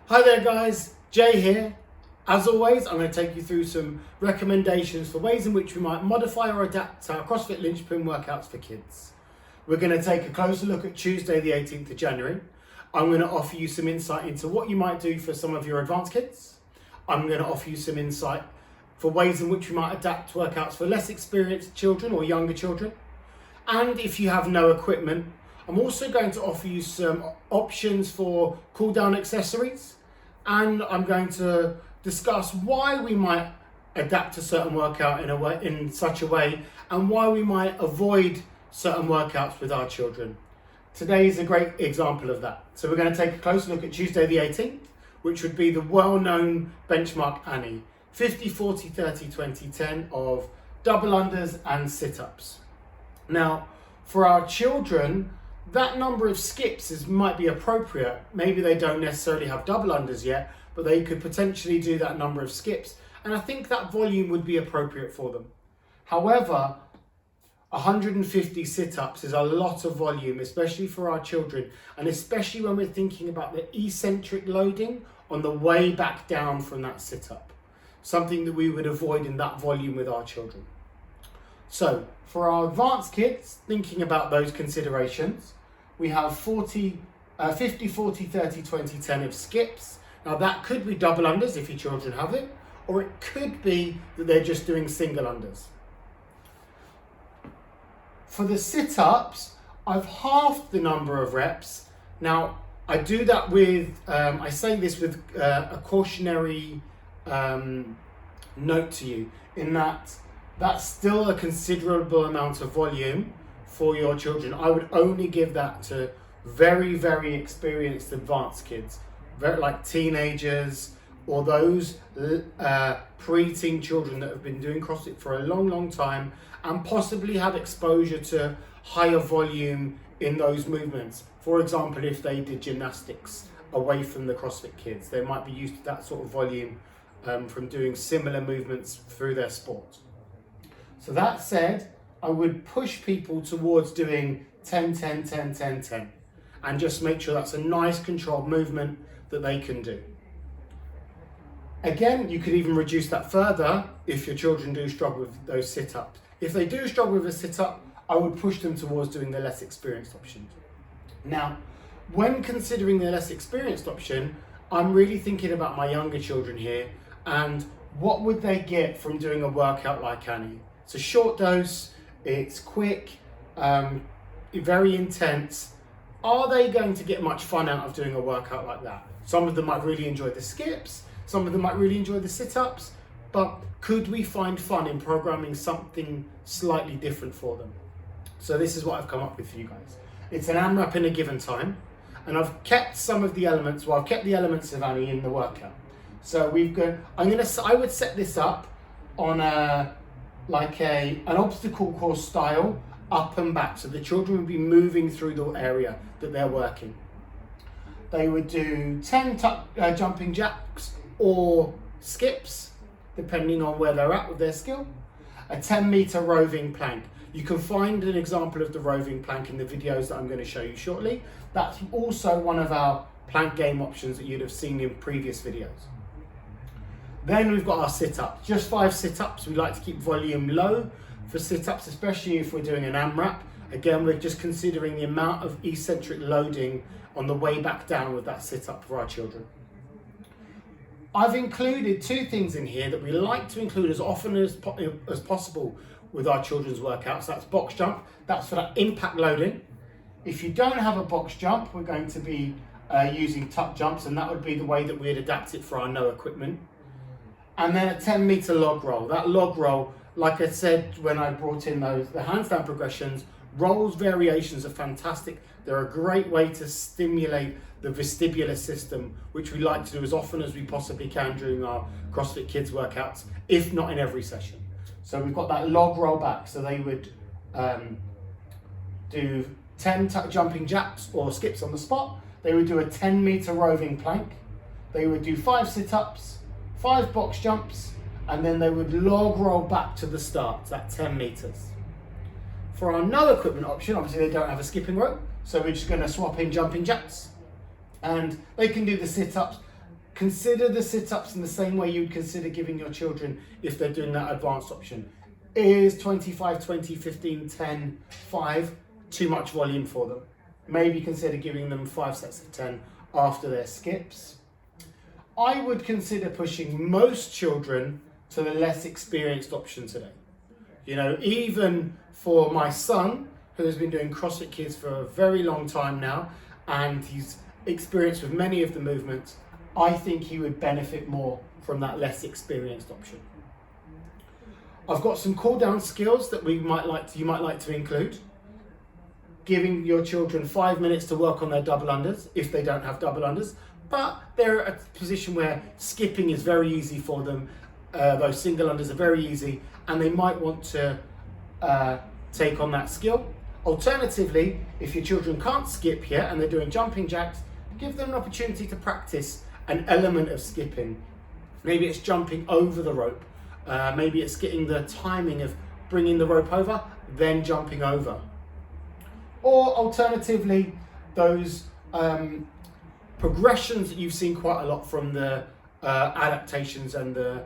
Hi there guys, Jay here. As always, I'm going to take you through some recommendations for ways in which we might modify or adapt our CrossFit linchpin workouts for kids. We're going to take a closer look at Tuesday the 18th of January. I'm going to offer you some insight into what you might do for some of your advanced kids. I'm going to offer you some insight for ways in which we might adapt workouts for less experienced children or younger children. And if you have no equipment, I'm also going to offer you some options for cool down accessories. And I'm going to discuss why we might adapt a certain workout in such a way and why we might avoid certain workouts with our children. Today is a great example of that. So we're going to take a closer look at Tuesday the 18th, which would be the well-known benchmark Annie, 50, 40, 30, 20, 10 of double unders and sit-ups. Now, for our children, that number of skips might be appropriate. Maybe they don't necessarily have double unders yet, but they could potentially do that number of skips. And I think that volume would be appropriate for them. However, 150 sit-ups is a lot of volume, especially for our children, and especially when we're thinking about the eccentric loading on the way back down from that sit-up. Something that we would avoid in that volume with our children. So, for our advanced kids, thinking about those considerations, we have 50, 40, 30, 20, 10 of skips. Now that could be double unders if your children have it, or it could be that they're just doing single unders. For the sit-ups, I've halved the number of reps. Now, I do that with, I say this with a cautionary note to you, in that that's still a considerable amount of volume for your children. I would only give that to very, very experienced advanced kids, like teenagers or those pre-teen children that have been doing CrossFit for a long, long time and possibly have exposure to higher volume in those movements. For example, if they did gymnastics away from the CrossFit kids, they might be used to that sort of volume from doing similar movements through their sport. So that said, I would push people towards doing 10, 10, 10, 10, 10 and just make sure that's a nice controlled movement that they can do. Again, you could even reduce that further if your children do struggle with those sit-ups. If they do struggle with a sit-up, I would push them towards doing the less experienced option. Now, when considering the less experienced option, I'm really thinking about my younger children here and what would they get from doing a workout like Annie. It's a short dose, it's quick, very intense. Are they going to get much fun out of doing a workout like that? Some of them might really enjoy the skips, some of them might really enjoy the sit-ups, but could we find fun in programming something slightly different for them? So this is what I've come up with for you guys. It's an AMRAP in a given time, and I've kept some of the elements, I've kept the elements of Annie in the workout. So I would set this up on an obstacle course style, up and back. So the children would be moving through the area that they're working. They would do 10 jumping jacks or skips, depending on where they're at with their skill. A 10-meter roving plank. You can find an example of the roving plank in the videos that I'm going to show you shortly. That's also one of our plank game options that you'd have seen in previous videos. Then we've got our sit-ups, just 5 sit-ups. We like to keep volume low for sit-ups, especially if we're doing an AMRAP. Again, we're just considering the amount of eccentric loading on the way back down with that sit-up for our children. I've included 2 things in here that we like to include as often as possible with our children's workouts. That's box jump, that's for that impact loading. If you don't have a box jump, we're going to be using tuck jumps, and that would be the way that we'd adapt it for our no equipment. And then a 10-meter log roll. That log roll, like I said when I brought in the handstand progressions, rolls variations are fantastic. They're a great way to stimulate the vestibular system, which we like to do as often as we possibly can during our CrossFit Kids workouts, if not in every session. So we've got that log roll back. So they would do 10 jumping jacks or skips on the spot. They would do a 10-meter roving plank. They would do 5 sit-ups, 5 box jumps, and then they would log roll back to the start, that 10 meters. For our no equipment option, obviously they don't have a skipping rope, so we're just going to swap in jumping jacks. And they can do the sit-ups. consider the sit-ups in the same way you'd consider giving your children if they're doing that advanced option. Is 25, 20, 15, 10, 5 too much volume for them? Maybe consider giving them 5 sets of 10 after their skips. I would consider pushing most children to the less experienced option today. You know, even for my son, who has been doing CrossFit Kids for a very long time now, and he's experienced with many of the movements, I think he would benefit more from that less experienced option. I've got some cool down skills that you might like to include. Giving your children 5 minutes to work on their double unders if they don't have double unders, but they're at a position where skipping is very easy for them. Those single unders are very easy, and they might want to take on that skill. Alternatively, if your children can't skip yet and they're doing jumping jacks, give them an opportunity to practice an element of skipping. Maybe it's jumping over the rope. Maybe it's getting the timing of bringing the rope over, then jumping over. Or alternatively, those progressions that you've seen quite a lot from the adaptations and the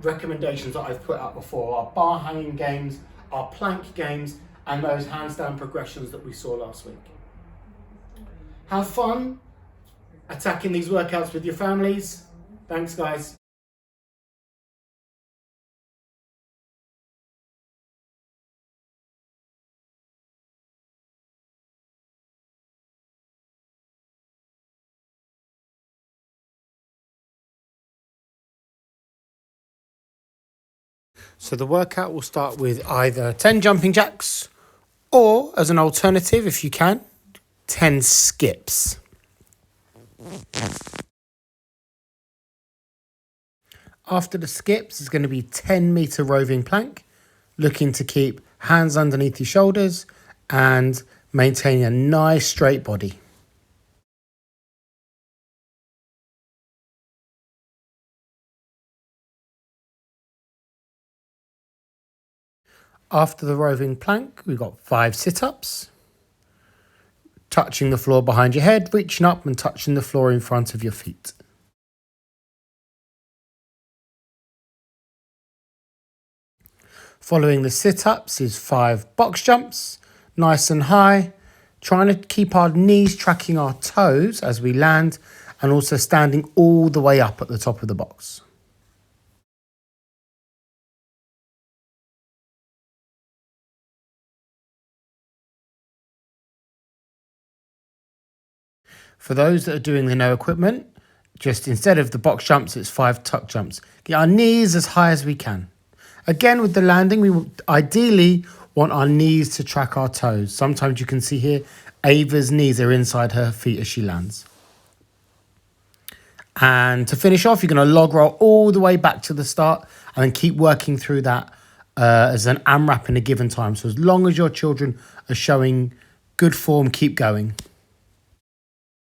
recommendations that I've put out before, our bar hanging games, our plank games, and those handstand progressions that we saw last week. Have fun attacking these workouts with your families. Thanks, guys. So the workout will start with either 10 jumping jacks or, as an alternative, if you can, 10 skips. After the skips, it's going to be 10-meter roving plank, looking to keep hands underneath your shoulders and maintaining a nice straight body. After the roving plank, we've got 5 sit-ups, touching the floor behind your head, reaching up and touching the floor in front of your feet. Following the sit-ups is 5 box jumps, nice and high, trying to keep our knees tracking our toes as we land and also standing all the way up at the top of the box. For those that are doing the no equipment, just instead of the box jumps, it's 5 tuck jumps. Get our knees as high as we can. Again, with the landing, we will ideally want our knees to track our toes. Sometimes you can see here, Ava's knees are inside her feet as she lands. And to finish off, you're going to log roll all the way back to the start and then keep working through that as an AMRAP in a given time. So as long as your children are showing good form, keep going.